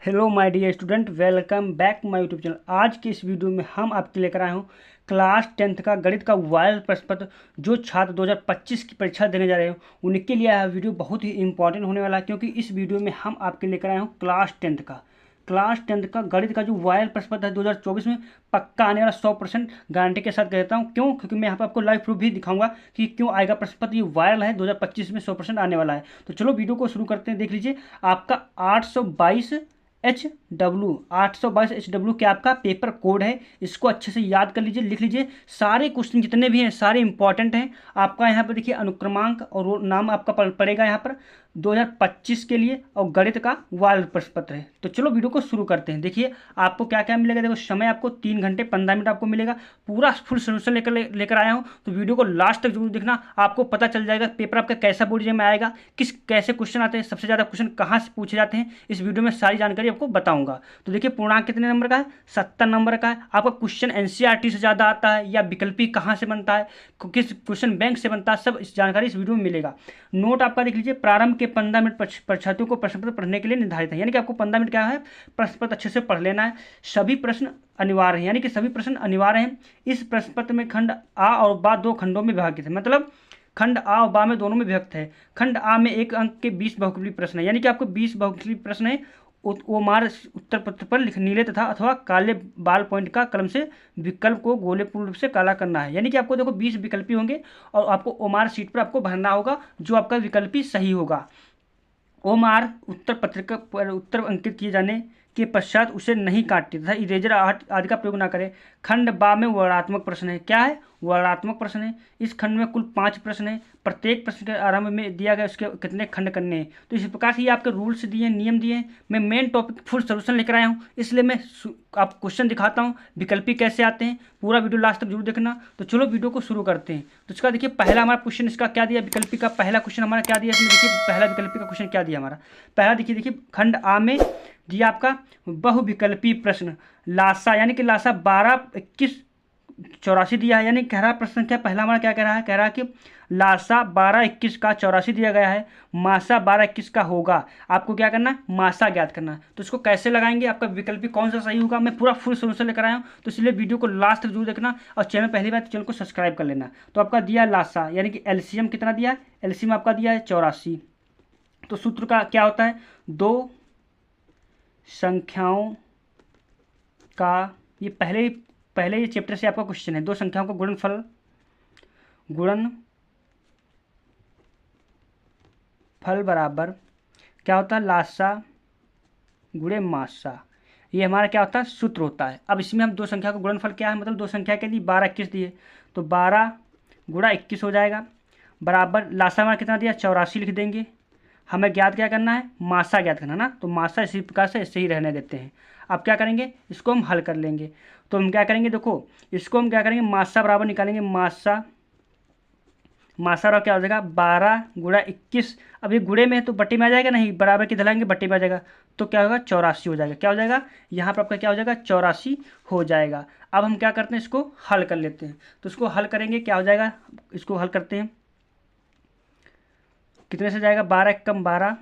Hello my dear student, welcome back my YouTube channel. आज के इस वीडियो में हम आपके लेकर आए हूँ क्लास 10th का गणित का वायरल प्रश्न पत्र। जो छात्र 2025 की परीक्षा देने जा रहे हो उनके लिए यह वीडियो बहुत ही इंपॉर्टेंट होने वाला है, क्योंकि इस वीडियो में हम आपके लेकर आए हूँ क्लास 10th का गणित का जो वायरल प्रश्न पत्र है 2024 में पक्का आने वाला 100% गारंटी के साथ कहता हूँ। क्यों? क्योंकि मैं यहाँ पर आपको लाइव प्रूफ भी दिखाऊंगा कि क्यों आएगा प्रश्न पत्र। ये वायरल है, 2025 में 100% आने वाला है। तो चलो वीडियो को शुरू करते हैं। देख लीजिए, आपका 822HW क्या आपका पेपर कोड है। इसको अच्छे से याद कर लीजिए, लिख लीजिए। सारे क्वेश्चन जितने भी हैं सारे इंपॉर्टेंट हैं। आपका यहाँ पर देखिए अनुक्रमांक और वो नाम आपका पड़ेगा यहाँ पर 2025 के लिए, और गणित का वायरल प्रश्न पत्र है। तो चलो वीडियो को शुरू करते हैं। देखिए आपको क्या क्या मिलेगा। देखो, समय आपको 3 घंटे 15 मिनट आपको मिलेगा। पूरा फुल सोल्यूशन लेकर आया हूँ, तो वीडियो को लास्ट तक जरूर देखना। आपको पता चल जाएगा पेपर आपका कैसा बोर्ड एग्जाम में आएगा, कैसे क्वेश्चन आते हैं, सबसे ज़्यादा क्वेश्चन कहाँ से पूछे जाते हैं। इस वीडियो में सारी जानकारी आपको बताऊंगा। तो देखिए, पूर्णांक कितने नंबर का है? 70 नंबर का है। आपका क्वेश्चन एनसीईआरटी से ज़्यादा आता है या विकल्पी कहाँ से बनता है, किस क्वेश्चन बैंक से बनता है, सब इस जानकारी इस वीडियो में मिलेगा। नोट आपका देख लीजिए, प्रारंभ के 15 मिनट परीक्षार्थियों को प्रश्न पत्र पढ़ने के लिए निर्धारित है। यानी कि आपको 15 मिनट क्या है, प्रश्न पत्र अच्छे से पढ़ लेना है। सभी प्रश्न अनिवार्य हैं, यानी कि सभी प्रश्न अनिवार्य हैं। इस प्रश्न पत्र में खंड आ और बा 2 खंडों में विभाजित है। मतलब खंड आ और बा में दोनों में विभक्त है। खंड आ में 1 अंक के 20 बहुकल्पी प्रश्न है, यानी कि आपको 20 बहुकल्पी प्रश्न है। वो मार उत्तर पत्र पर नीले तथा अथवा काले बाल पॉइंट का कलम से विकल्प को गोले पूर्ण रूप से काला करना है। यानी कि आपको देखो 20 विकल्पी होंगे और आपको ओमार सीट पर आपको भरना होगा जो आपका विकल्पी सही होगा। ओमार उत्तर पत्रिका पर उत्तर अंकित किए जाने के पश्चात उसे नहीं काटते तथा इरेजर आदि का प्रयोग ना करें। खंड बा में वर्णात्मक प्रश्न है। क्या है? वर्णात्मक प्रश्न है। इस खंड में कुल 5 प्रश्न है। प्रत्येक प्रश्न के आरंभ में दिया गया उसके कितने खंड करने हैं। तो इस प्रकार से ये आपके रूल्स दिए हैं, नियम दिए हैं। मैं मेन टॉपिक फुल सोल्यूशन लेकर आया हूँ, इसलिए मैं आप क्वेश्चन दिखाता हूँ, विकल्पी कैसे आते हैं। पूरा वीडियो लास्ट तक जरूर देखना। तो चलो वीडियो को शुरू करते हैं। तो इसका देखिए, पहला हमारा क्वेश्चन इसका क्या दिया, विकल्पी का पहला क्वेश्चन हमारा क्या दिया। इसमें देखिए पहला विकल्पी का क्वेश्चन क्या दिया हमारा। पहला देखिए खंड आ में दिया आपका बहुविकल्पी प्रश्न लासा, यानी कि लासा 12, 21, 84 दिया है। यानी कह रहा प्रश्न क्या पहला हमारा क्या कह रहा है, कह रहा है कि लासा 12, 21 का 84 दिया गया है, मासा 12, 21 का होगा। आपको क्या करना है, मासा ज्ञात करना है। तो इसको कैसे लगाएंगे, आपका विकल्पी कौन सा सही होगा। मैं पूरा फुल सोल्यूशन लेकर आया हूँ, तो इसलिए वीडियो को लास्ट तक जरूर देखना और चैनल पहली बार चैनल को सब्सक्राइब कर लेना। तो आपका दिया लासा, यानी कि एलसीएम कितना दिया है, एलसीएम आपका दिया है 84। तो सूत्र का क्या होता है, 2 संख्याओं का, ये पहले ये चैप्टर से आपका क्वेश्चन है। 2 संख्याओं का गुणनफल बराबर क्या होता है, लासा गुणे मासा। ये हमारा क्या होता है, सूत्र होता है। अब इसमें हम 2 संख्या का गुणनफल क्या है, मतलब 2 संख्या के लिए 12, 21 दिए, तो 12 गुणा 21 हो जाएगा, बराबर लासा हमारा कितना दिया, 84 लिख देंगे। हमें ज्ञात क्या करना है, मासा ज्ञात करना ना। तो मासा इसी प्रकार से ऐसे ही रहने देते हैं। अब क्या करेंगे, इसको हम हल कर लेंगे। तो हम क्या करेंगे, देखो इसको हम क्या करेंगे, मासा बराबर निकालेंगे, मासा और क्या हो जाएगा 12 गुणा 21। अब ये गुणे में है तो बट्टे में आ जाएगा, नहीं बराबर की धलाएंगे बट्टे में आ जाएगा, तो क्या होगा 84 हो जाएगा। क्या हो जाएगा, यहाँ पर आपका क्या हो जाएगा 84 हो जाएगा। अब हम क्या करते हैं, इसको हल कर लेते हैं। तो इसको हल करेंगे, क्या हो जाएगा, इसको हल करते हैं। कितने से जाएगा, 12 कम 12,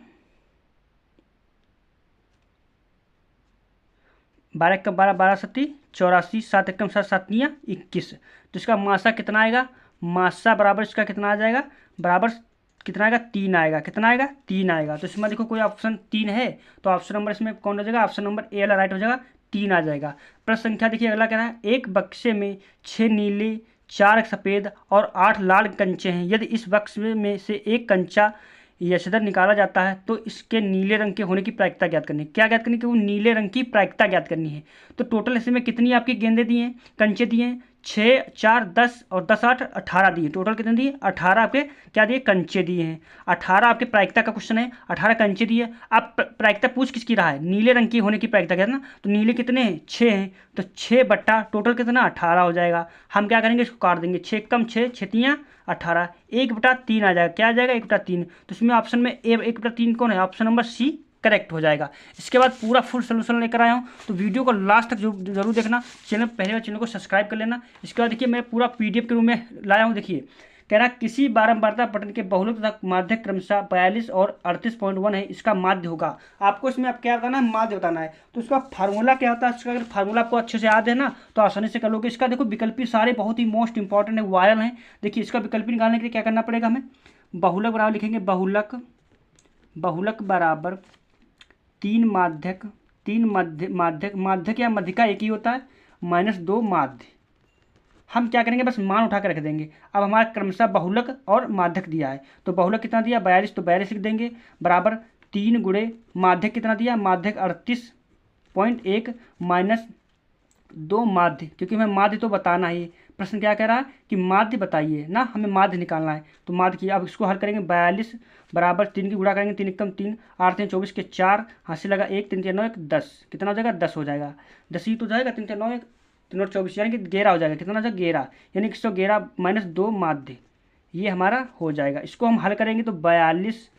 12 सत्ती 84, 7 एकम 7, 7 21। तो इसका मासा कितना आएगा, मासा बराबर इसका कितना आ जाएगा, बराबर कितना आएगा, 3 आएगा। कितना आएगा, 3 आएगा। तो इसमें देखो कोई ऑप्शन 3 है, तो ऑप्शन नंबर इसमें कौन हो जाएगा, ऑप्शन नंबर ए वाला राइट हो जाएगा, 3 आ जाएगा। प्रश्न संख्या देखिए अगला कह रहा है, एक बक्से में 6 नीले, 4 सफ़ेद और 8 लाल कंचे हैं। यदि इस बक्से में से एक कंचा यशदर निकाला जाता है तो इसके नीले रंग के होने की प्रायिकता ज्ञात करनी है। क्या ज्ञात करनी है, कि वो नीले रंग की प्रायिकता ज्ञात करनी है। तो टोटल ऐसे में कितनी आपकी गेंदे दिए हैं, कंचे दिए हैं, 6, 4, 10 और 10, 8, 18 दिए। टोटल कितने दिए, 18 आपके क्या दिए, कंचे दिए हैं। 18 आपके प्रायिकता का क्वेश्चन है, 18 कंचे दिए। आप प्रायिकता पूछ किसकी रहा है, नीले रंग की होने की प्रायिकता क्या है ना। तो नीले कितने हैं, 6 हैं, तो 6 बट्टा टोटल कितना 18 हो जाएगा। हम क्या करेंगे, इसको काट देंगे, 6 कम 6, 6 18, 1/3 आ जाएगा। क्या आ जाएगा, 1/3। तो इसमें ऑप्शन में ए 1/3 कौन है, ऑप्शन नंबर सी करेक्ट हो जाएगा। इसके बाद पूरा फुल सोल्यूशन लेकर आया हूँ, तो वीडियो को लास्ट तक जरूर देखना। पहले बार चैनल को सब्सक्राइब कर लेना। इसके बाद देखिए मैं पूरा PDF के रूप में लाया हूँ। देखिए कह रहा किसी बारंबारता पैटर्न के बहुलक तथा माध्यक क्रमशः 42 और 38.1 है, इसका माध्य होगा। आपको इसमें अब क्या बताना है, माध्य बताना है। तो इसका फार्मूला क्या होता है, इसका अगर फार्मूला आपको अच्छे से याद है ना तो आसानी से कर लोगे। इसका देखो विकल्पी सारे बहुत ही मोस्ट इंपॉर्टेंट है, वायरल है। देखिए इसका विकल्पी निकालने के लिए क्या करना पड़ेगा हमें, बहुलक बराबर लिखेंगे, बहुलक बराबर 3 माध्यक, 3 माध्यक या मध्यिका एक ही होता है, -2 माध्य। हम क्या करेंगे, बस मान उठा कर रख देंगे। अब हमारा क्रमशः बहुलक और माध्यक दिया है, तो बहुलक कितना दिया 42, तो 42 लिख देंगे, बराबर 3 गुणे माध्यक कितना दिया, माध्यक 38.1 -2 माध्य, क्योंकि हमें माध्य तो बताना ही। प्रश्न क्या कह रहा है कि माध्य बताइए ना, हमें माध्य निकालना है। तो माध्य किया, अब इसको हल करेंगे, 42 बराबर 3 की गुणा करेंगे, 3 एकम 3, 8 3 24 के 4, हाथ से लगा 1, 3 3 9 1 10, कितना हो जाएगा 10 हो जाएगा, 10 ही तो जाएगा, 3 3 9 1 3 और 24 यानी कि 11 हो जाएगा, कितना हो जाएगा 11, यानी 111 -2 माध्य, ये हमारा हो जाएगा। इसको हम हल करेंगे तो 42,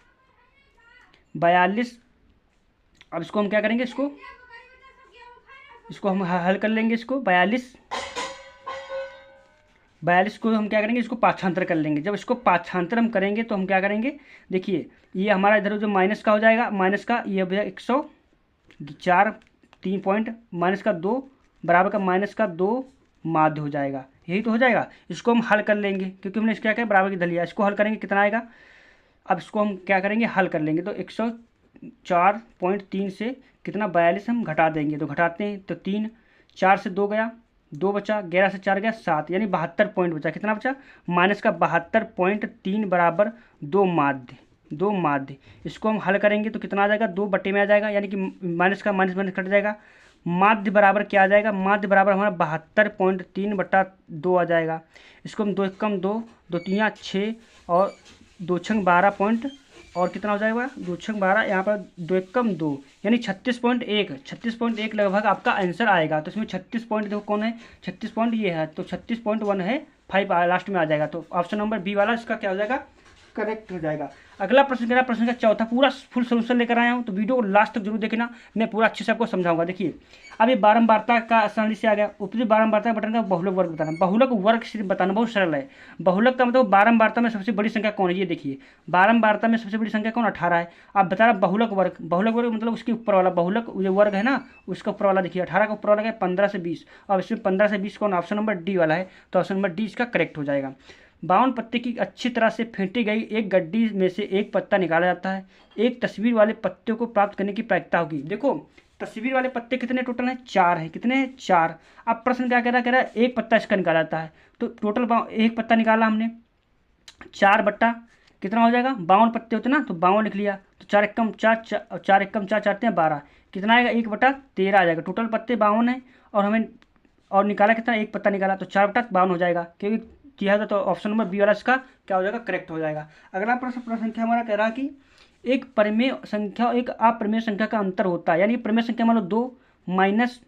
अब इसको हम क्या करेंगे, इसको हम हल कर लेंगे, इसको 42 को हम क्या करेंगे, इसको पाछांतर कर लेंगे। जब इसको पाछांतर हम करेंगे तो हम क्या करेंगे, देखिए ये हमारा इधर जो माइनस का हो जाएगा, माइनस का ये भैया 104 3 पॉइंट माइनस का 2 बराबर का -2 माध्य हो जाएगा, यही तो हो जाएगा। इसको हम हल कर लेंगे क्योंकि हमने इसको क्या किया, बराबर की धर लिया। इसको हल करेंगे कितना आएगा, अब इसको हम क्या करेंगे, हल कर लेंगे। तो 104.3 से कितना 42 हम घटा देंगे, तो घटाते हैं तो 3, 4 से 2 गया, 2 बचा, 11 से 4 गया 7, यानी 72 पॉइंट बचा। कितना बचा, माइनस का 72.3 बराबर 2 माध्य। इसको हम हल करेंगे तो कितना आ जाएगा, 2 बटे में आ जाएगा, यानी कि माइनस का माइनस माइनस कट जाएगा। माध्य बराबर क्या आ जाएगा, माध्य बराबर हमारा 72.3 बटा 2 आ जाएगा। इसको हम 2 एकम 2, 2 3 6 और 2 छंग 12 पॉइंट, और कितना हो जाएगा 2 छंग 12, यहाँ पर 2 एकम 2 यानी 36.1 लगभग आपका आंसर आएगा। तो इसमें 36 पॉइंट देखो कौन है, 36 पॉइंट ये है, तो 36.1 है, 5 लास्ट में आ जाएगा। तो ऑप्शन नंबर बी वाला इसका क्या हो जाएगा, करेक्ट हो जाएगा। अगला प्रश्न कह रहा, प्रश्न का चौथा, पूरा फुल सोल्यूशन लेकर आया हूँ, तो वीडियो को लास्ट तक जरूर देखना, मैं पूरा अच्छे से आपको समझाऊंगा। देखिए अब ये बारंबारता का आसानी से आ गया, उपरी बारंबारता बटन का बहुलक वर्ग बताना, बहुलक वर्ग सिर्फ बताना बहुत सरल है। बहुलक का मतलब बारंबारता में सबसे बड़ी संख्या कौन है, ये देखिए बारंबारता में सबसे बड़ी संख्या कौन, 18 है। आप बता रहा बहुलक वर्ग मतलब उसके ऊपर वाला बहुलक जो वर्ग है ना, उसका ऊपर वाला देखिए 18 का ऊपर वाला है 15 से 20, अब इसमें 15 से 20 कौन, ऑप्शन नंबर डी वाला है, तो ऑप्शन नंबर डी इसका करेक्ट हो जाएगा। 52 पत्ते की अच्छी तरह से फेंटी गई एक गड्डी में से एक पत्ता निकाला जाता है, एक तस्वीर वाले पत्ते को प्राप्त करने की प्रायिकता होगी। देखो तस्वीर वाले पत्ते कितने टोटल हैं, 4 हैं, कितने हैं 4। अब प्रश्न क्या कह रहा है, एक पत्ता इसका निकाला जाता है, तो टोटल एक पत्ता निकाला हमने, 4 बट्टा कितना हो जाएगा, 52 पत्ते होते ना, तो 52 लिख लिया, तो 4 एकम 4 4 एकम 4 चारते हैं 12, कितना आएगा 1/13 आ जाएगा। टोटल पत्ते 52 है और हमें और निकाला कितना, एक पत्ता निकाला, तो 4/52 हो जाएगा, क्योंकि किया था, तो ऑप्शन नंबर बी वाला इसका क्या हो जाएगा, करेक्ट हो जाएगा। अगला प्रश्न संख्या हमारा कह रहा है कि एक परिमेय संख्या और एक अप्रमेय संख्या का अंतर होता है, यानी परिमेय संख्या मान लो 2 माइनस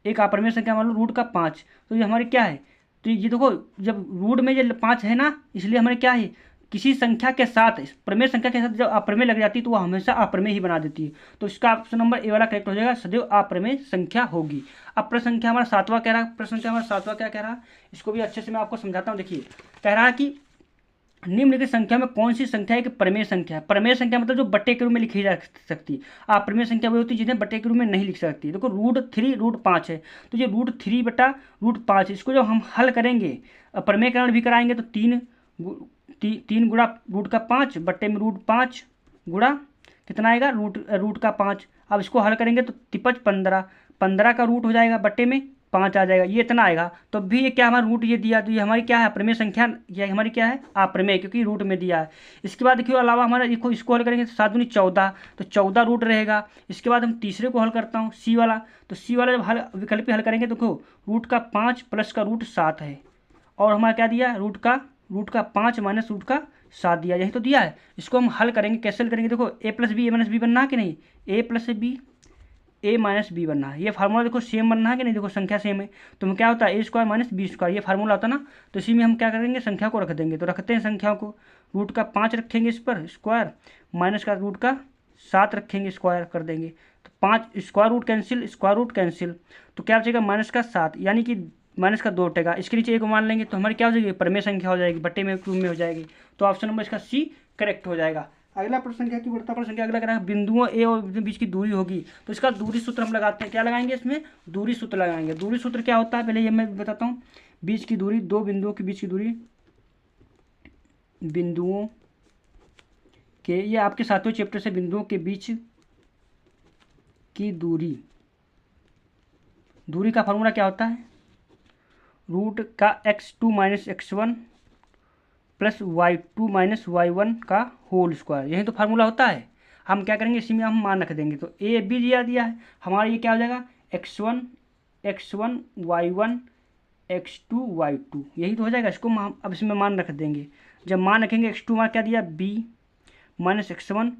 एक अप्रमेय संख्या मान लो रूट का 5, तो ये हमारी क्या है, तो ये देखो जब रूट में ये 5 है ना, इसलिए हमारे क्या है, किसी संख्या के साथ प्रमेय संख्या के साथ जब अप्रमेय लग जाती है तो वो हमेशा अप्रमेय ही बना देती है, तो इसका ऑप्शन नंबर ए वाला करेक्ट हो जाएगा, सदैव अप्रमेय संख्या होगी। अब प्रश्न संख्या हमारा 7वां कह रहा है, प्रश्न संख्या हमारा 7वां क्या कह रहा है, इसको भी अच्छे से मैं आपको समझाता हूँ। देखिए कह रहा है कि निम्नलिखित संख्या में कौन सी संख्या एक प्रमेय संख्या है। प्रमेय संख्या मतलब जो बट्टे के रूप में लिखी जा सकती, अप्रमेय संख्या वही होती है जिन्हें बट्टे के रूप में नहीं लिख सकती। देखो √3 √5 है, तो ये √3 बटा √5, इसको जब हम हल करेंगे प्रमेयकरण भी कराएंगे तो 3 गुणा √5 बट्टे में √5 गुणा कितना आएगा रूट का 5। अब इसको हल करेंगे तो 15 का रूट हो जाएगा, बट्टे में 5 आ जाएगा, ये इतना आएगा। तो भी ये क्या हमारा रूट ये दिया, तो ये हमारी क्या है अप्रमेय संख्या, ये हमारी क्या है अप्रमेय, क्योंकि रूट में दिया है। इसके बाद देखिए अलावा हमारा देखो इसको हल करेंगे तो 7 दूनी 14, तो 14 रूट रहेगा। इसके बाद हम तीसरे को हल करता हूँ सी वाला, तो सी वाला जब विकल्प हल करेंगे तो देखो रूट का 5 प्लस का √7 है, और हमारा क्या दिया रूट का 5 माइनस रूट का 7 दिया, यही तो दिया है। इसको हम हल करेंगे, कैसे हल करेंगे, देखो a + b a - b बनना है कि नहीं, a + b a - b बनना है, ये फार्मूला देखो सेम बनना है कि नहीं, देखो संख्या सेम है, तो क्या होता है a² - b², ये फार्मूला होता है ना। तो इसी में हम क्या करेंगे संख्या को रख देंगे, तो रखते हैं संख्याओं को, रूट का 5 रखेंगे इस पर स्क्वायर, माइनस का रूट का 7 रखेंगे स्क्वायर कर देंगे, तो 5 स्क्वायर रूट कैंसिल, तो क्या बचेगा -7, यानी कि माइनस का 2 टका, इसके नीचे 1 मान लेंगे तो हमारी क्या हो जाएगी, परमेय संख्या हो जाएगी, बट्टे में क्यूब में हो जाएगी। तो ऑप्शन नंबर इसका सी करेक्ट हो जाएगा। अगला प्रश्न संख्या की बढ़ता प्रश्न संख्या अगला कह रहा है बिंदुओं ए और बीच की दूरी होगी, तो इसका दूरी सूत्र हम लगाते हैं। क्या लगाएंगे इसमें, दूरी सूत्र लगाएंगे। दूरी सूत्र क्या होता है पहले ये मैं बताता हूँ। बीच की दूरी, दो बिंदुओं के बीच की दूरी, बिंदुओं के, ये आपके सातवें चैप्टर से, बिंदुओं के बीच की दूरी, दूरी का फॉर्मूला क्या होता है, रूट का x2 minus x1 plus y2 minus y1 का होल स्क्वायर, यही तो फार्मूला होता है। हम क्या करेंगे, इसी में हम मान रख देंगे, तो ए बी दिया है हमारा, ये क्या हो जाएगा x1 y1 x2 y2, यही तो हो जाएगा। इसको हम अब इसमें मान रख देंगे। जब मान रखेंगे x2 मान क्या दिया b माइनस x1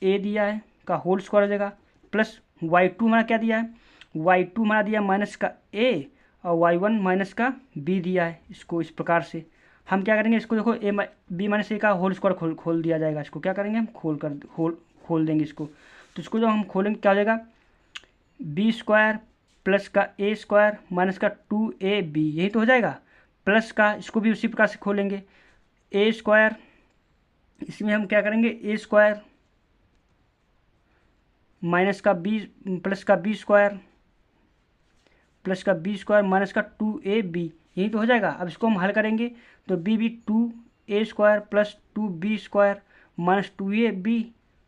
a दिया है का होल स्क्वायर हो जाएगा, प्लस y2 हमारा क्या दिया है, y2 हमारा दिया माइनस का a और y1 माइनस का b दिया है। इसको इस प्रकार से हम क्या करेंगे, इसको देखो a b माइनस a का होल स्क्वायर खोल दिया जाएगा। इसको क्या करेंगे हम खोल देंगे इसको। तो इसको जब हम खोलेंगे क्या हो जाएगा, b स्क्वायर प्लस का a स्क्वायर माइनस का 2ab, यही तो हो जाएगा। प्लस का इसको भी उसी प्रकार से खोलेंगे, a स्क्वायर, इसमें हम क्या करेंगे a स्क्वायर माइनस का b प्लस का b स्क्वायर प्लस का b स्क्वायर माइनस का 2ab, यही तो हो जाएगा। अब इसको हम हल करेंगे तो b 2a square plus 2b square minus 2ab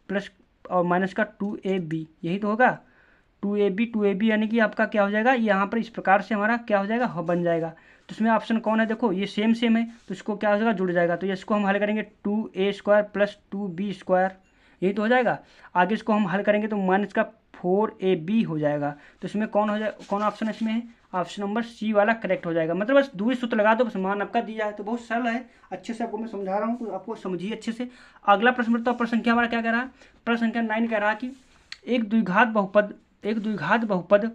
plus और माइनस का 2ab, यही तो होगा। 2ab यानी कि आपका क्या हो जाएगा, यहाँ पर इस प्रकार से हमारा क्या हो जाएगा, बन जाएगा। तो इसमें ऑप्शन कौन है, देखो ये सेम है, तो इसको क्या हो जाएगा, जुड़ जाएगा। तो इसको हम हल करेंगे 2a square plus 2b square, यही तो हो जाएगा। आगे इसको हम हल करेंगे तो माइनस का 4ab हो जाएगा। तो इसमें कौन हो जाए, कौन ऑप्शन इसमें है, ऑप्शन नंबर सी वाला करेक्ट हो जाएगा। मतलब बस दूरी सूत्र लगा दो, बस मान आपका दिया है, तो बहुत सरल है। अच्छे से आपको मैं समझा रहा हूँ, तो आपको समझिए अच्छे से। अगला प्रश्न बढ़ता है, प्रश्न संख्या हमारा क्या कह रहा है, प्रश्न संख्या 9 कह रहा है कि एक द्विघात बहुपद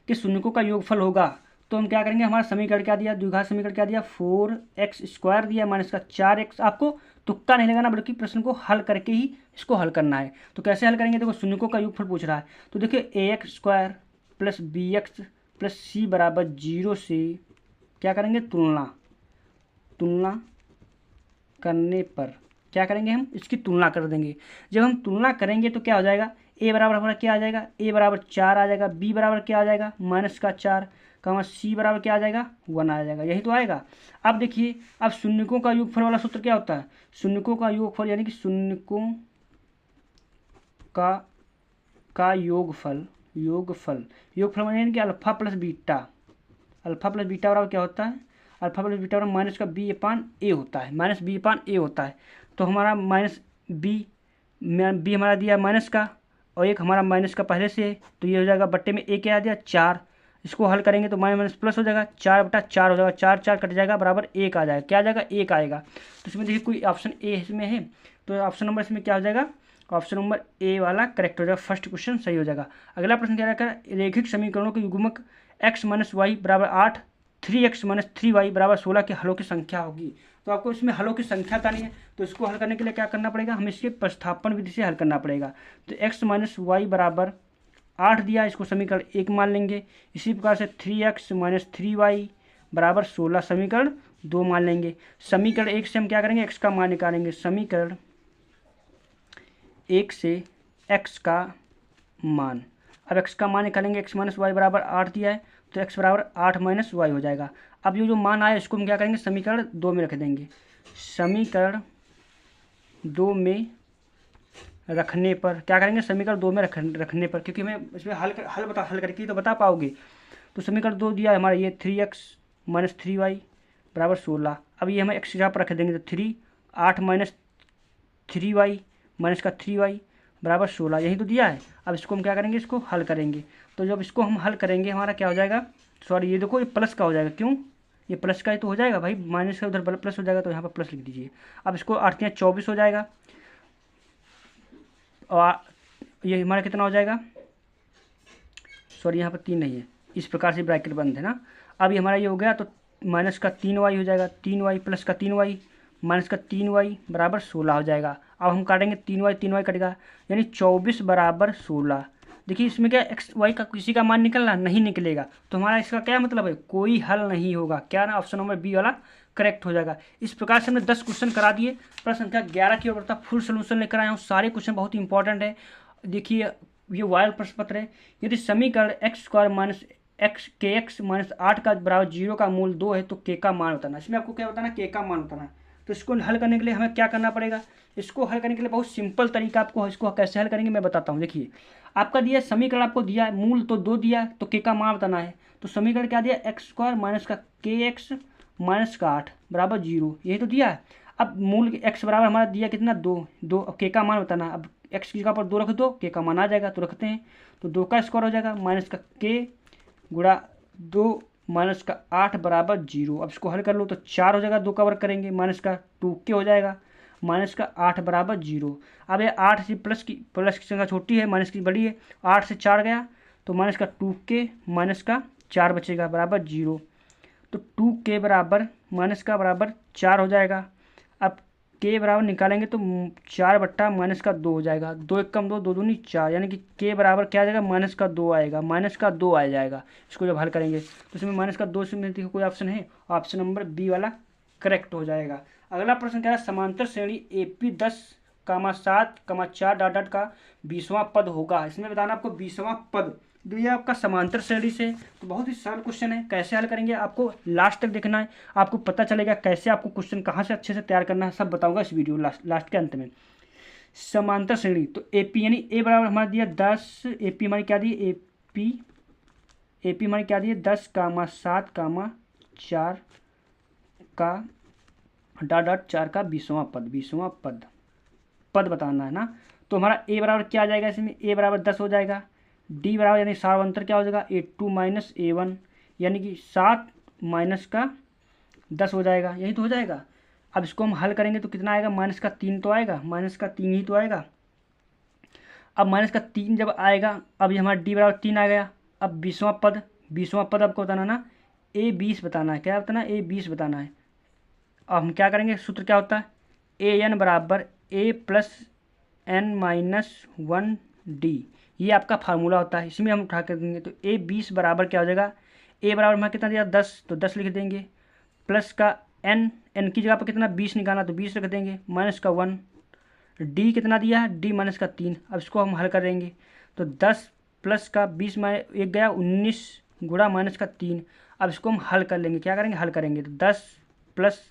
के शून्यकों का योगफल होगा। तो हम क्या करेंगे, हमारा समीकरण क्या दिया, द्विघात समीकरण क्या दिया, 4x स्क्वायर दिया माइनस का 4x। आपको तुक्का नहीं लगाना, बल्कि प्रश्न को हल करके ही इसको हल करना है। तो कैसे हल करेंगे, देखो शून्यकों का योगफल पूछ रहा है, तो देखिए ax square plus bx plus c बराबर 0 से क्या करेंगे, तुलना करने पर क्या करेंगे, हम इसकी तुलना कर देंगे। जब हम तुलना करेंगे तो क्या हो जाएगा, a बराबर हमारा क्या आ जाएगा, a बराबर 4 आ जाएगा, b बराबर क्या आ जाएगा माइनस का 4 का, c बराबर क्या आ जाएगा 1 आ जाएगा, यही तो आएगा। अब देखिए, अब शून्यकों का योगफल वाला सूत्र क्या होता है, शून्यकों का योगफल यानी कि शून्यकों का योगफल यानी कि अल्फा प्लस बीटा बराबर क्या होता है, अल्फा प्लस बीटा बराबर माइनस का b अपान a होता है, माइनस b अपान a होता है। तो हमारा माइनस b हमारा दिया माइनस का, और एक हमारा माइनस का पहले से है, तो ये हो जाएगा बट्टे में a क्या आ दिया 4। इसको हल करेंगे तो माइनस प्लस हो जाएगा, 4/4 हो जाएगा, 4 कट जाएगा, बराबर 1 आ जाएगा। क्या आ जाएगा, 1 आएगा। तो इसमें देखिए कोई ऑप्शन ए इसमें है, तो ऑप्शन नंबर इसमें क्या हो जाएगा, ऑप्शन नंबर ए वाला करेक्ट हो जाएगा, फर्स्ट क्वेश्चन सही हो जाएगा। अगला प्रश्न क्या रहेगा, रैखिक समीकरणों के युग्मक x माइनस वाई बराबर 8, 3x माइनस 3y बराबर 16 के हलों की संख्या होगी। तो आपको इसमें हलों की संख्या बतानी है, तो इसको हल करने के लिए क्या करना पड़ेगा, हमें इसके प्रतिस्थापन विधि से हल करना पड़ेगा। तो x माइनस वाई बराबर 8 दिया, इसको समीकरण 1 मान लेंगे। इसी प्रकार से 3x माइनस 3y बराबर 16 समीकरण 2 मान लेंगे। समीकरण 1 से हम क्या करेंगे, x का मान निकालेंगे। समीकरण 1 से x का मान, अब x का मान निकालेंगे, x माइनस वाई बराबर 8 दिया है, तो x बराबर 8 माइनस वाई हो जाएगा। अब ये जो मान आया इसको हम क्या करेंगे, समीकरण 2 में रख देंगे। समीकरण 2 में रखने पर क्या करेंगे, समीकरण 2 में रखने पर, क्योंकि हमें इसमें हल करके तो बता पाओगे। तो समीकरण 2 दिया है हमारा ये 3x माइनस 3y बराबर 16। अब ये हमें x यहाँ पर रख देंगे, तो 3 8 माइनस 3y माइनस का 3y बराबर 16, यही तो दिया है। अब इसको हम क्या करेंगे, इसको हल करेंगे। तो जब इसको हम हल करेंगे हमारा क्या हो जाएगा, सॉरी ये देखो ये प्लस का हो जाएगा, क्यों, ये प्लस का ही तो हो जाएगा भाई, माइनस का उधर प्लस हो जाएगा, तो यहाँ पर प्लस लिख दीजिए। अब इसको 8 या 24 हो जाएगा, और ये हमारा कितना हो जाएगा, सॉरी यहाँ पर 3 नहीं है, इस प्रकार से ब्रैकेट बंद है ना। अब ये हमारा ये हो गया, तो माइनस का 3y हो जाएगा, 3y प्लस का 3y माइनस का 3y बराबर 16 हो जाएगा। अब हम काटेंगे 3y कटेगा, यानी 24 बराबर 16, देखिए इसमें क्या एक्स वाई का किसी का मान निकलना नहीं निकलेगा, तो हमारा इसका क्या मतलब है, कोई हल नहीं होगा। क्या ना, ऑप्शन नंबर बी वाला करेक्ट हो जाएगा। इस प्रकार से हमने 10 क्वेश्चन करा दिए। प्रश्न संख्या 11 की ओर बढ़ता फुल सोल्यूशन लेकर आया हूँ। सारे क्वेश्चन बहुत इंपॉर्टेंट है। देखिए ये वायल प्रश्न पत्र है। यदि समीकरण एक्स स्क्वायर माइनस एक्स के एक्स माइनस 8 का बराबर 0 का मूल 2 है तो के का मान बताना। इसमें आपको क्या बताना, के का मान बताना। तो इसको हल करने के लिए हमें क्या करना पड़ेगा, इसको हल करने के लिए बहुत सिंपल तरीका आपको, इसको कैसे हल करेंगे मैं बताता हूँ। देखिए आपका दिया समीकरण, आपको दिया है मूल तो 2 दिया, तो के का मान बताना है। तो समीकरण क्या दिया, एक्स स्क्वायर माइनस का के एक्स माइनस का 8 बराबर 0, यही तो दिया है। अब मूल एक्स बराबर हमारा दिया कितना, 2। अब के का मान बताना। अब एक्स की जगह पर 2 रख दो, के का मान आ जाएगा, तो रखते हैं। तो 2 का स्क्वायर हो जाएगा माइनस का के गुणा 2 माइनस का 8 बराबर 0। अब इसको हल कर लो तो 4 हो जाएगा, 2 का वर्ग करेंगे माइनस का 2 के हो जाएगा, माइनस का 8 बराबर 0। अब ये 8 से प्लस की संख्या छोटी है, माइनस की बड़ी है। 8 से 4 गया तो माइनस का 2 के माइनस का 4 बचेगा बराबर 0। तो 2 के बराबर माइनस का बराबर 4 हो जाएगा। अब के बराबर निकालेंगे तो 4 बट्टा माइनस का 2 हो जाएगा। 2 एक कम 2, 2 दूनी 4, यानी कि के बराबर क्या आ जाएगा, माइनस का 2 आएगा, माइनस का 2 आ जाएगा। इसको जब हल करेंगे तो इसमें माइनस का 2 से मिलती है कोई ऑप्शन है, ऑप्शन नंबर बी वाला करेक्ट हो जाएगा। अगला प्रश्न क्या है, समांतर श्रेणी AP 10,7,4 डॉट का 20वां पद होगा। इसमें बताना आपको 20वां पद दिया आपका समांतर श्रेणी से। तो बहुत ही सरल क्वेश्चन है, कैसे हल करेंगे आपको लास्ट तक देखना है, आपको पता चलेगा कैसे आपको क्वेश्चन कहाँ से अच्छे से तैयार करना है, सब बताऊंगा इस वीडियो लास्ट के अंत में। समांतर श्रेणी तो AP यानी ए बराबर हमारा दिया 10, AP हमारी क्या दी, AP हमारी क्या दी 10,7,4 का डॉट 4 का 20वां पद बताना है ना। तो हमारा ए बराबर क्या आ जाएगा, इसमें ए बराबर 10 हो जाएगा। डी बराबर यानी सार्वंतर क्या हो जाएगा, A2 माइनस A1, यानी कि 7 माइनस का 10 हो जाएगा, यही तो हो जाएगा। अब इसको हम हल करेंगे तो कितना आएगा, माइनस का 3 तो आएगा, माइनस का 3 ही तो आएगा। अब माइनस का 3 जब आएगा, अब ये हमारा डी बराबर 3 आ गया। अब 20वां पद आपको बताना ना, A20 बताना है। क्या बताना है, A20 बताना है। अब हम क्या करेंगे, सूत्र क्या होता है, AN बराबर A plus N minus 1D, ये आपका फार्मूला होता है। इसमें हम उठा कर देंगे तो A20 बराबर क्या हो जाएगा, A बराबर हमारा कितना दिया 10, तो 10 लिख देंगे, प्लस का N की जगह पर कितना 20 निकालना तो 20 रख देंगे, माइनस का 1, D कितना दिया है, D माइनस का 3। अब इसको हम हल करेंगे तो 10 प्लस का 20 माइनस 1 गया 19 गुणा माइनस का 3। अब इसको हम हल कर लेंगे, क्या करेंगे, हल करेंगे तो 10 प्लस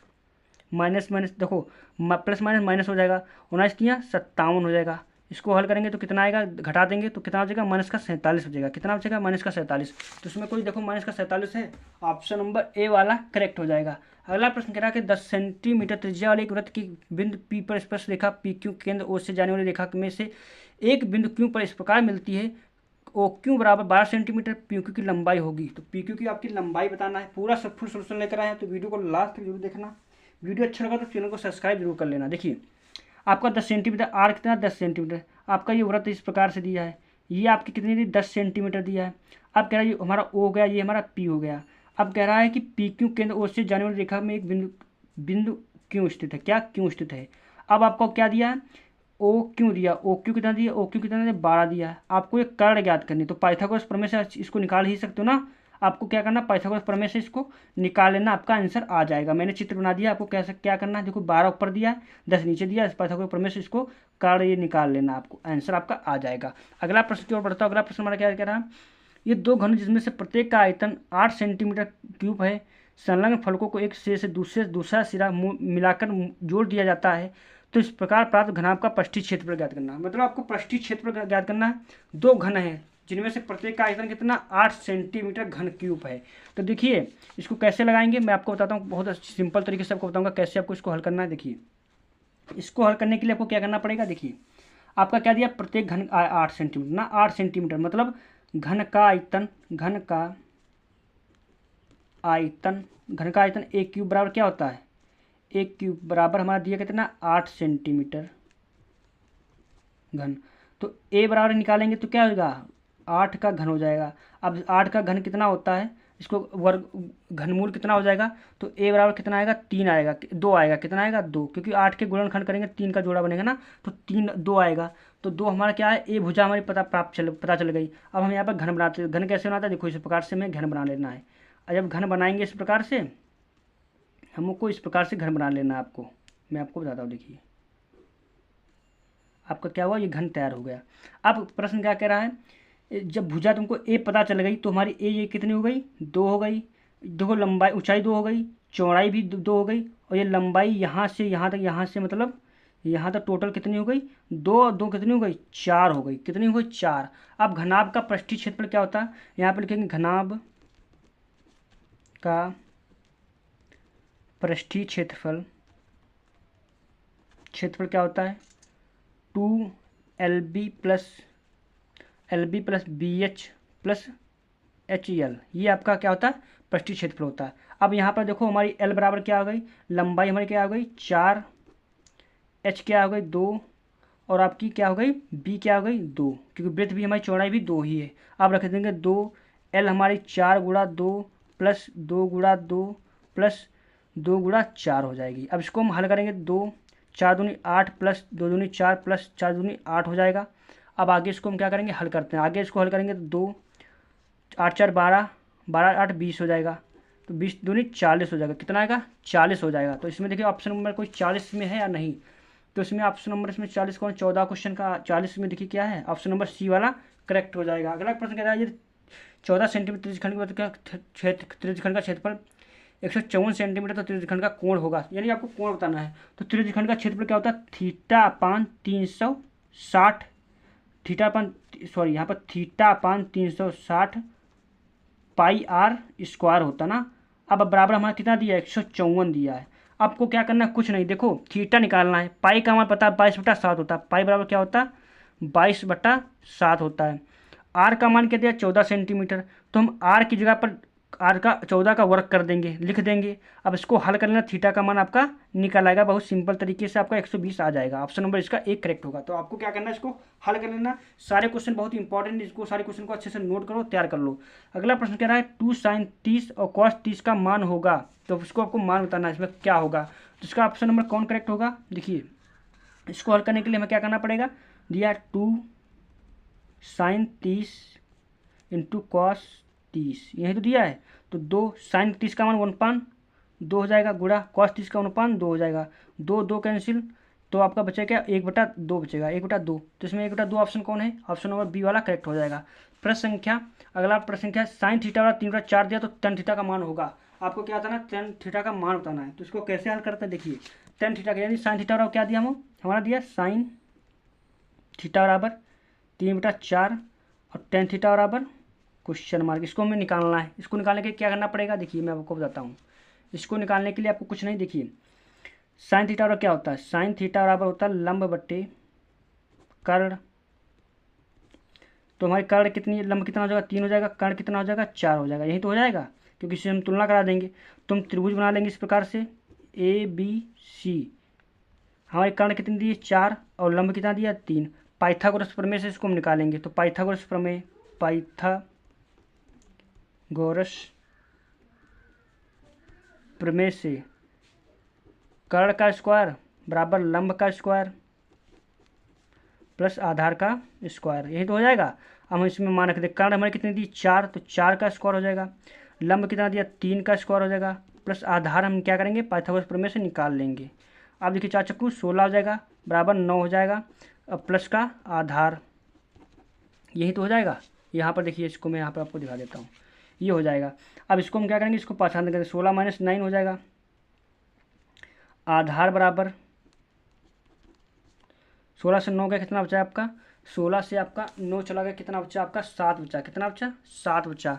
माइनस देखो प्लस माइनस माइनस हो जाएगा, 19 तिया 57 हो जाएगा। इसको हल करेंगे तो कितना आएगा, घटा देंगे तो कितना हो जाएगा, माइनस का 47 हो जाएगा। कितना बचेगा, माइनस का 47। तो इसमें कोई देखो माइनस का 47 है, ऑप्शन नंबर ए वाला करेक्ट हो जाएगा। अगला प्रश्न कह रहा है कि 10 सेंटीमीटर त्रिज्या वाले एक वृत्त की बिंदु पी पर स्पर्श रेखा PQ केंद्र ओ से जाने वाली रेखा में से एक बिंदु क्यू पर इस प्रकार मिलती है, OQ बराबर 12 सेंटीमीटर PQ की लंबाई होगी। तो PQ की आपकी लंबाई बताना है। पूरा सब फुल सोल्यूशन लेकर आए हैं, तो वीडियो को लास्ट तक जरूर देखना। वीडियो अच्छा लगा तो चैनल को सब्सक्राइब जरूर कर लेना। देखिए आपका 10 सेंटीमीटर, आर कितना 10 सेंटीमीटर, आपका ये वृत्त इस प्रकार से दिया है, ये आपकी कितनी दी 10 सेंटीमीटर दिया है। अब कह रहा है ये हमारा O हो गया, ये हमारा P हो गया। अब कह रहा है कि PQ केंद्र O से जाने वाली रेखा में एक बिंदु क्यों स्थित है, क्या क्यों स्थित है। अब आपको क्या दिया है, OQ दिया, OQ कितना दिया, OQ कितना दिया 12 दिया है। आपको एक कर्ण ज्ञात करनी, तो पाइथागोरस प्रमेय से इसको निकाल ही सकते हो ना। आपको क्या करना, पाइथागोरस प्रमेय से इसको निकाल लेना, आपका आंसर आ जाएगा। मैंने चित्र बना दिया, आपको कैसे क्या करना है, देखो 12 ऊपर दिया है 10 नीचे दिया, पाइथागोरस प्रमेय से इसको कर्ण ये निकाल लेना, आपको आंसर आपका आ जाएगा। अगला प्रश्न की ओर बढ़ता हूँ। अगला प्रश्न हमारा क्या कह रहा है, ये 2 घन जिसमें से प्रत्येक का आयतन 8 सेंटीमीटर क्यूब है, संलग्न फलकों को एक सिरे से दूसरा सिरा मिलाकर जोड़ दिया जाता है, तो इस प्रकार प्राप्त घनाभ का पृष्ठीय क्षेत्रफल ज्ञात करना है। मतलब आपको पृष्ठीय क्षेत्रफल ज्ञात करना है। 2 घन है जिनमें से प्रत्येक का आयतन कितना 8 सेंटीमीटर घन क्यूब है। तो देखिए इसको कैसे लगाएंगे मैं आपको बताता हूँ, बहुत सिंपल तरीके से आपको बताऊंगा कैसे आपको इसको हल करना है। देखिए इसको हल करने के लिए आपको क्या करना पड़ेगा, देखिए आपका क्या दिया, प्रत्येक घन 8 सेंटीमीटर ना, 8 सेंटीमीटर मतलब घन का आयतन एक क्यूब बराबर क्या होता है, एक क्यूब बराबर हमारा दिया कितना 8 सेंटीमीटर घन। तो A बराबर निकालेंगे तो क्या होगा, 8 का घन हो जाएगा। अब 8 का घन कितना होता है, इसको वर्ग घनमूल कितना हो जाएगा, तो ए बराबर कितना आएगा, 3 आएगा, 2 आएगा, कितना आएगा 2, क्योंकि 8 के गुणनखंड करेंगे 3 का जोड़ा बनेगा ना, तो 3 2 आएगा। तो 2 हमारा क्या है, ए भुजा हमारी पता चल गई। अब हम यहाँ पर घन बनाते हैं। घन कैसे बनाता है, देखो इस प्रकार से हमें घन बना लेना है। और जब घन बनाएंगे इस प्रकार से, हमको इस प्रकार से घन बना लेना है आपको, मैं आपको बताता हूँ। देखिए आपका क्या हुआ, ये घन तैयार हो गया। अब प्रश्न क्या कह रहा है, जब भुजा तुमको ए पता चल गई तो हमारी ए ये कितनी हो गई, 2 हो गई। देखो लंबाई, ऊंचाई 2 हो गई, चौड़ाई भी 2 हो गई, और ये लंबाई यहाँ से यहाँ तक, यहाँ से मतलब यहाँ तक टोटल कितनी हो गई, 2 2 कितनी हो गई, 4 हो गई। कितनी हो गई, 4। अब घनाभ का पृष्ठीय क्षेत्रफल क्या होता है, यहाँ पर लिखेंगे घनाभ का पृष्ठीय क्षेत्रफल, क्षेत्रफल क्या होता है, 2LB plus BH plus HL, ये आपका क्या होता है, पृष्ठीय क्षेत्रफल होता है। अब यहाँ पर देखो हमारी L बराबर क्या हो गई, लंबाई हमारी क्या हो गई 4, H क्या हो गई 2, और आपकी क्या हो गई B क्या हो गई 2, क्योंकि वृत्त भी हमारी चौड़ाई भी 2 ही है। अब रख देंगे 2, L हमारी 4 गुणा 2 प्लस 2 गुणा 2 प्लस 2 गुणा 4 हो जाएगी। अब इसको हम हल करेंगे, 2 4 दूनी 8 प्लस 2 दूनी 4 प्लस 4 दूनी 8 हो जाएगा। अब आगे इसको हम क्या करेंगे, हल करते हैं। आगे इसको हल करेंगे तो 2 8 4 12, 12 8 20 हो जाएगा, तो 20 दूनी 40 हो जाएगा। कितना आएगा, 40 हो जाएगा। तो इसमें देखिए ऑप्शन नंबर कोई 40 में है या नहीं, तो इसमें ऑप्शन नंबर इसमें 40 कौन, 14 क्वेश्चन का 40 में देखिए क्या है, ऑप्शन नंबर सी वाला करेक्ट हो जाएगा। अगला प्रश्न कह रहा है, ये 14 सेंटीमीटर त्रिज्यखंड का क्षेत्रफल 154 सेंटीमीटर, तो त्रिज्यखंड का कोण होगा, यानी आपको कोण बताना है। तो त्रिज्यखंड का क्षेत्रफल क्या होता है, θ/360, यहाँ पर θ/360 पाई आर स्क्वायर होता ना। अब बराबर हमारा कितना दिया है, 154 दिया है। आपको क्या करना है, कुछ नहीं, देखो थीटा निकालना है। पाई का मान पता है 22/7 होता है, पाई बराबर क्या होता है 22/7 होता है। आर का मान क्या दिया 14 सेंटीमीटर, तो हम आर की जगह पर आर का 14 का वर्ग कर देंगे, लिख देंगे। अब इसको हल कर लेना, थीटा का मान आपका निकल आएगा, बहुत सिंपल तरीके से आपका 120 आ जाएगा। ऑप्शन नंबर इसका एक करेक्ट होगा। तो आपको क्या करना है, इसको हल कर लेना। सारे क्वेश्चन बहुत इंपॉर्टेंट, इसको सारे क्वेश्चन को अच्छे से नोट करो, तैयार कर लो। अगला प्रश्न कह रहा है 2 sin 30 और cos 30 का मान होगा, तो उसको आपको मान बताना है, इसमें क्या होगा। तो इसका ऑप्शन नंबर कौन करेक्ट होगा, देखिए इसको हल करने के लिए हमें क्या करना पड़ेगा, दिया 2 sin 30 इंटू cos 30, यही तो दिया है। तो 2 sin 30 का मान 1/2 हो जाएगा, गुणा cos 30 का 1/2 हो जाएगा, 2 2 कैंसिल, तो आपका बचेगा 1/2 बचेगा, 1/2। तो इसमें 1/2 ऑप्शन कौन है, ऑप्शन नंबर बी वाला करेक्ट हो जाएगा। प्रश्न संख्या, अगला प्रश्न संख्या sin थीटा वाला 3/4 दिया, तो tan थीटा का मान होगा। आपको क्या बताना है, tan थीटा का मान बताना है। तो इसको कैसे हल करते हैं, देखिए tan थीटा का यानी sin थीटा बराबर क्या दिया हमारा दिया sin थीटा बराबर 3/4 और tan थीटा बराबर क्वेश्चन मार्क। इसको हमें निकालना है। इसको निकालने के लिए क्या करना पड़ेगा, देखिए मैं आपको बताता हूँ। इसको निकालने के लिए आपको कुछ नहीं, देखिए साइन थीटा बराबर क्या होता है, साइन थीटा बराबर होता है लंब बट्टे कर्ण। तो हमारी कर्ण कितनी, लंब कितना हो जाएगा 3 हो जाएगा, कर्ण कितना हो जाएगा 4 हो जाएगा, यही तो हो जाएगा, क्योंकि इससे हम तुलना करा देंगे। तो हम त्रिभुज बना लेंगे इस प्रकार से ABC। हमारी कर्ण कितनी दी 4 और लंब कितना दिया 3। पाइथागोरस प्रमेय से इसको हम निकालेंगे। तो पाइथागोरस प्रमेय, पाइथागोरस प्रमेय से कर्ण का स्क्वायर बराबर लंब का स्क्वायर प्लस आधार का स्क्वायर, यही तो हो जाएगा। अब हम इसमें मान रख दें, कर्ण हमारी कितनी दी 4, तो 4 का स्क्वायर हो जाएगा, लंब कितना दिया 3 का स्क्वायर हो जाएगा, प्लस आधार हम क्या करेंगे पाइथागोरस प्रमेय से निकाल लेंगे। अब देखिए 4 चक्कू 16 हो जाएगा, बराबर 9 हो जाएगा, अब प्लस का आधार, यही तो हो जाएगा। यहाँ पर देखिए, इसको मैं यहाँ पर आपको दिखा देता हूँ, ये हो जाएगा। अब इसको हम क्या करेंगे, इसको पहचान करेंगे, 16 - 9 हो जाएगा। आधार बराबर 16 से 9 का कितना बचा आपका, 16 से आपका 9 चला गया, कितना बचा आपका 7 बचा, कितना बचा 7 बचा।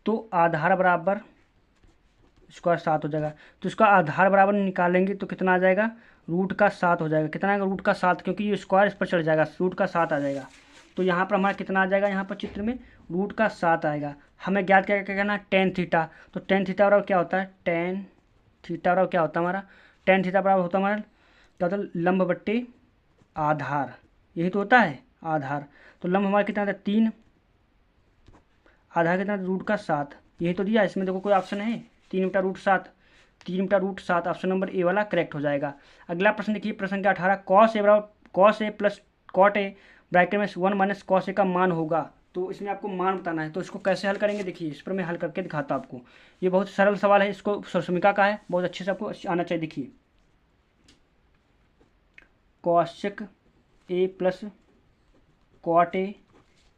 तो आधार बराबर स्क्वायर 7 हो जाएगा। तो इसका आधार बराबर निकालेंगे तो कितना आ जाएगा, √7 हो जाएगा। कितना आएगा √7, क्योंकि ये स्क्वायर इस पर चढ़ जाएगा, √7 आ जाएगा। तो यहाँ पर हमारा कितना आ जाएगा, यहाँ पर चित्र में √7 आएगा। हमें ज्ञात क्या करना है, tan थीटा। तो tan थीटा बराबर क्या होता है, tan थीटा बराबर क्या होता है हमारा, tan थीटा बराबर होता है हमारा क्या होता है, लंब बट्टे आधार, यही तो होता है आधार। तो लंब हमारा कितना आता है 3, आधार कितना √7, यही तो दिया, इसमें देखो कोई ऑप्शन है 3 बटा रूट 7, 3 बटा रूट 7 ऑप्शन नंबर ए वाला करेक्ट हो जाएगा। अगला प्रश्न देखिए, प्रश्न संख्या 18, कॉस ए बराबर cos A plus cot A bracket में 1 माइनस कॉस ए का मान होगा। तो इसमें आपको मान बताना है, तो इसको कैसे हल करेंगे देखिए, इस पर मैं हल करके दिखाता हूँ आपको। ये बहुत सरल सवाल है, इसको सरसमिका का है, बहुत अच्छे से आपको आना चाहिए। देखिए cosec A plus cot A,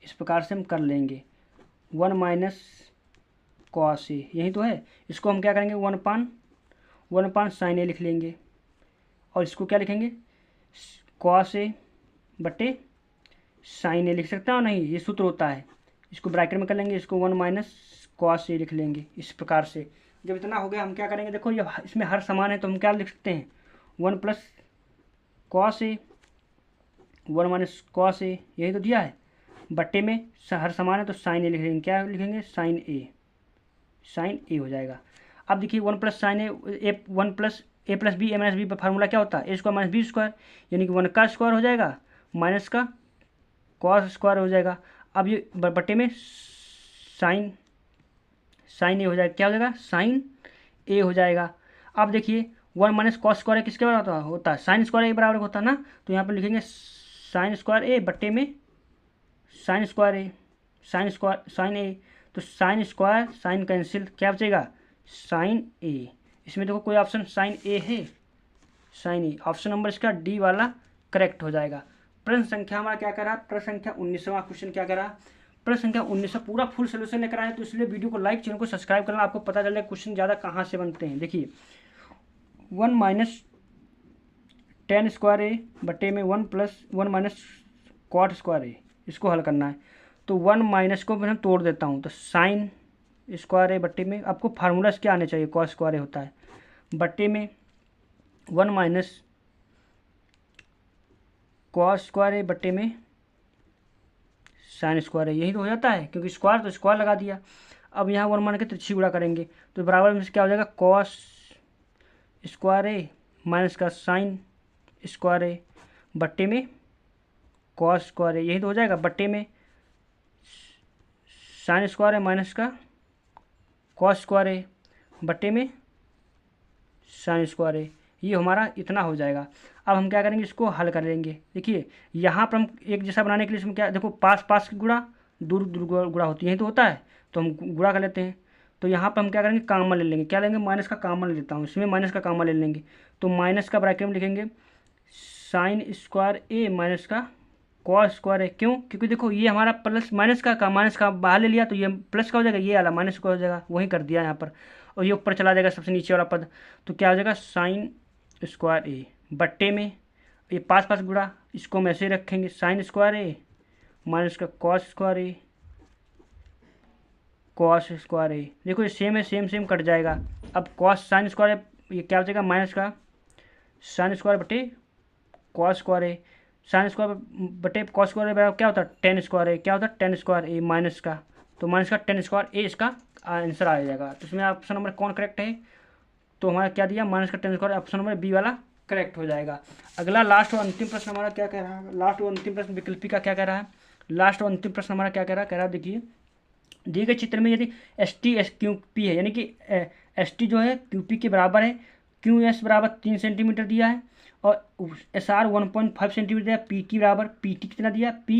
इस प्रकार से हम कर लेंगे 1 माइनस कॉस ए, यही तो है। इसको हम क्या करेंगे 1 साइन ए लिख लेंगे, और इसको क्या लिखेंगे कॉस ए बटे साइन ए लिख सकते हो नहीं, ये सूत्र होता है। इसको ब्रैकेट में कर लेंगे, इसको 1 माइनस कॉस ए लिख लेंगे इस प्रकार से। जब इतना हो गया हम क्या करेंगे, देखो ये इसमें हर समान है तो हम क्या लिख सकते हैं 1 plus cos A 1 minus cos A, यही तो दिया है, बट्टे में हर समान है तो साइन ए लिख लेंगे। क्या लिखेंगे साइन ए हो जाएगा। अब देखिए 1 प्लस साइन ए 1 प्लस ए प्लस बी ए माइनस बी फार्मूला क्या होता है ए स्क्वायर माइनस बी स्क्वायर, यानी कि 1 का स्क्वायर हो जाएगा माइनस का कॉस स्क्वायर हो जाएगा। अब ये बट्टे में साइन ए हो जाएगा, क्या हो जाएगा साइन ए हो जाएगा। अब देखिए 1 माइनस कॉस स्क्वायर किसके बराबर होता है साइन स्क्वायर ए बराबर होता है ना, तो यहाँ पर लिखेंगे साइन स्क्वायर ए बट्टे में साइन स्क्वायर ए साइन ए, तो साइन स्क्वायर साइन कैंसिल, क्या बचेगा साइन ए। इसमें देखो कोई ऑप्शन साइन ए है, साइन ए, ऑप्शन नंबर इसका डी वाला करेक्ट हो जाएगा। प्रश्न संख्या हमारा क्या करा, प्रश्न संख्या 19वां क्वेश्चन क्या करा, प्रश्न संख्या 19 पूरा फुल सोल्यूशन लेकर आए, तो इसलिए वीडियो को लाइक चैनल को सब्सक्राइब करना, आपको पता चले क्वेश्चन ज़्यादा कहाँ से बनते हैं। देखिए 1 माइनस टेन स्क्वायर ए बटे में 1 माइनस कॉट स्क्वायर ए, इसको हल करना है। तो 1 माइनस को मैं तोड़ देता हूँ, तो साइन स्क्वायर ए बट्टे में, आपको फार्मूला क्या आने चाहिए कॉस स्क्वायर ए होता है, बट्टे में 1 माइनस कॉस स्क्वायर ए बट्टे में साइन स्क्वायर ए, यही तो हो जाता है, क्योंकि स्क्वायर तो स्क्वायर लगा दिया। अब यहाँ 1 मान के तिरछी गुणा करेंगे तो बराबर में क्या हो जाएगा कॉस स्क्वायर ए माइनस का साइन स्क्वायर ए बट्टे में कॉस स्क्वायर ए, यही तो हो जाएगा, बट्टे में साइन स्क्वायर ए माइनस का कॉस स्क्वायर ए बट्टे में साइन स्क्वायर ए, ये हमारा इतना हो जाएगा। अब हम क्या करेंगे इसको हल कर लेंगे। देखिए यहाँ पर हम एक जैसा बनाने के लिए इसमें क्या, देखो पास पास की गुणा दूर दूर गुणा होती है, यही तो होता है, तो हम गुणा कर लेते हैं। तो यहाँ पर हम क्या करेंगे कामन ले लेंगे, क्या लेंगे माइनस का कामन ले लेता हूँ, इसमें माइनस का कामन ले लेंगे, तो माइनस का ब्रैकेट में लिखेंगे साइन स्क्वायर ए माइनस का कॉस स्क्वायर ए, क्यों, क्योंकि देखो ये हमारा प्लस माइनस का माइनस का बाहर ले लिया तो ये प्लस का हो जाएगा, ये वाला माइनस का हो जाएगा, वही कर दिया यहाँ पर, और ये ऊपर चला जाएगा सबसे नीचे वाला पद, तो क्या हो जाएगा साइन स्क्वायर ए बट्टे में ये पास पास गुणा, इसको हम ऐसे रखेंगे साइन स्क्वायर ए माइनस का कॉस स्क्वायर ए कॉस स्क्वायर ए, देखो ये सेम है, सेम कट जाएगा। अब कॉस साइन स्क्वायर ए ये क्या हो जाएगा माइनस का साइन स्क्वायर बटे कॉस स्क्वायर ए, साइन स्क्वायर बटे कॉस स्क्वायर बराबर क्या होता है टेन स्क्वायर ए, क्या होता है टेन स्क्वायर ए माइनस का, तो माइनस का टेन स्क्वायर ए इसका आंसर आ जाएगा। तो इसमें ऑप्शन नंबर कौन करेक्ट है, तो हमारा क्या दिया माइनस का ten square, option number B वाला करेक्ट हो जाएगा। अगला लास्ट और अंतिम प्रश्न हमारा क्या कह रहा है, लास्ट और अंतिम प्रश्न विकल्पी का क्या कह रहा है, लास्ट और अंतिम प्रश्न हमारा क्या कह रहा है, देखिए दिए गए चित्र में यदि S T S Q P है, यानी कि एस टी जो है क्यू पी के बराबर है, क्यू एस बराबर 3 सेंटीमीटर दिया है, और एस आर 1.5 सेंटीमीटर दिया, पी टी बराबर पी टी कितना दिया पी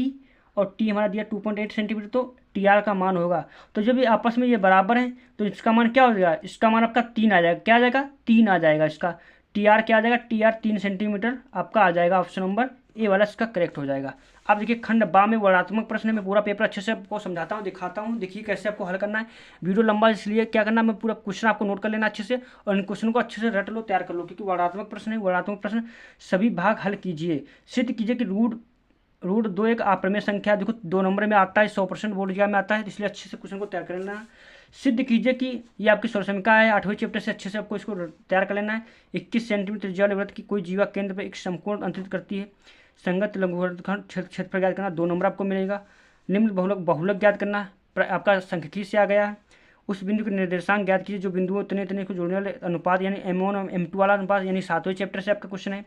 और टी हमारा दिया 2.8 सेंटीमीटर, तो टी आर का मान होगा। तो जब ये आपस में ये बराबर है तो इसका मान क्या हो जाएगा, इसका मान आपका 3 आ जाएगा, क्या आ जाएगा 3 आ जाएगा, इसका टी आर क्या आ जाएगा टी आर 3 सेंटीमीटर आपका आ जाएगा, ऑप्शन नंबर ए वाला इसका करेक्ट हो जाएगा। अब देखिए खंड बा में वर्णात्मक प्रश्न में पूरा पेपर अच्छे से आपको समझाता हूँ, दिखाता हूँ, देखिए कैसे आपको हल करना है। वीडियो लंबा इसलिए क्या करना, मैं पूरा क्वेश्चन आपको नोट कर लेना अच्छे से, और इन क्वेश्चन को अच्छे से रट लो, तैयार कर लो, क्योंकि वर्णात्मक प्रश्न है, वर्णात्मक प्रश्न सभी भाग हल कीजिए। सिद्ध कीजिए कि रूट 2 एक अप्रमेय संख्या, देखो 2 नंबर में आता है, 100% बोर्ड एग्जाम में आता है, इसलिए अच्छे से क्वेश्चन को तैयार कर लेना है। सिद्ध कीजिए कि ये आपकी सरसमिका है 8वें चैप्टर से, अच्छे से आपको इसको तैयार कर लेना है। 21 सेंटीमीटर त्रिज्या वाले वृत्त की कोई जीवा केंद्र पर एक समकोण अंतरित करती है। संगत लघुवर्गखंड क्षेत्रफल ज्ञात करना, 2 नंबर आपको मिलेगा। निम्न बहुलक ज्ञात करना आपका सांख्यिकी से आ गया है। उस बिंदु के निर्देशांक ज्ञात कीजिए जो बिंदुओं उतने इतने को जोड़ने वाले अनुपात यानी M1 और M2 वाला अनुपात, यानी 7वें चैप्टर से आपका क्वेश्चन है।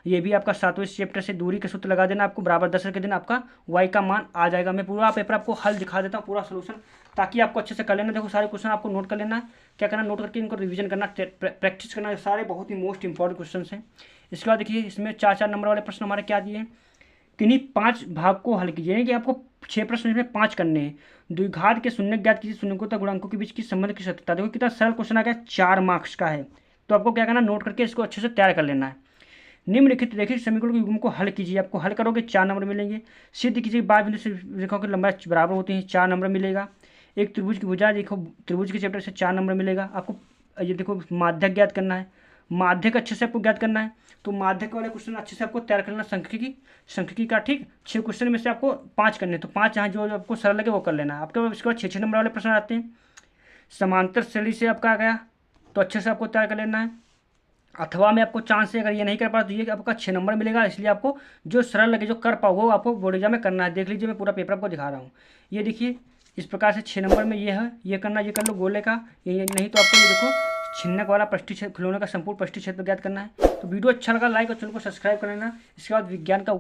ये भी आपका 7वें चैप्टर से दूरी का सूत्र लगा देना आपको, बराबर 10 के दिन आपका y का मान आ जाएगा। मैं पूरा पेपर आपको हल दिखा देता हूँ, पूरा सोल्यूशन, ताकि आपको अच्छे से कर लेना। देखो सारे क्वेश्चन आपको नोट कर लेना है, क्या करना, नोट करके इनको रिवीजन करना, प्रैक्टिस करना, सारे बहुत ही मोस्ट इंपॉर्टेंट क्वेश्चन हैं। इसके बाद देखिए इसमें 4-4 नंबर वाले प्रश्न हमारे क्या दिए, किन्हीं 5 भाग को हल कीजिए, यानी कि आपको 6 प्रश्न इसमें 5 करने हैं। द्विघात के शून्य ज्ञात कीजिए, शून्यों तक गुणांकों के बीच की संबंध की सत्यता। देखो कितना सरल क्वेश्चन आ गया, 4 मार्क्स का है, तो आपको क्या करना, नोट करके इसको अच्छे से तैयार कर लेना है। निम्नलिखित रेखिक समीकरण के युग्म को हल कीजिए, आपको हल करोगे 4 नंबर मिलेंगे। सिद्ध कीजिए बाह्य बिंदु से रेखाओं की लंबाई बराबर होती है, 4 नंबर मिलेगा। एक त्रिभुज की भुजा देखो, त्रिभुज के चैप्टर से 4 नंबर मिलेगा आपको। ये देखो माध्यक ज्ञात करना है, माध्यक अच्छे से आपको ज्ञात करना है, तो माध्यक वाले क्वेश्चन अच्छे से आपको तैयार करना। संख्यिकी का ठीक 6 क्वेश्चन में से आपको 5 करने, तो 5 यहाँ जो आपको सरल लगे वो कर लेना है। आपके पास इसके बाद 6-6 नंबर वाले प्रश्न आते हैं। समांतर श्रेणी से आपका आ गया, तो अच्छे से आपको तैयार कर लेना है। अथवा में आपको चांस है, अगर ये नहीं कर पा तो ये आपका 6 नंबर मिलेगा, इसलिए आपको जो सरल लगे जो कर पाओ वो आपको बोर्ड एग्जाम में करना है। देख लीजिए मैं पूरा पेपर आपको दिखा रहा हूँ, ये देखिए इस प्रकार से 6 नंबर में ये है, ये करना, ये कर लो गोले का, ये नहीं तो आपको ये देखो छिन्नक वाला पृष्ठीय क्षेत्र, खिलौने का संपूर्ण पृष्ठीय क्षेत्र ज्ञात करना है। तो वीडियो अच्छा लगा लाइक और चैनल को सब्सक्राइब कर लेना। इसके बाद विज्ञान का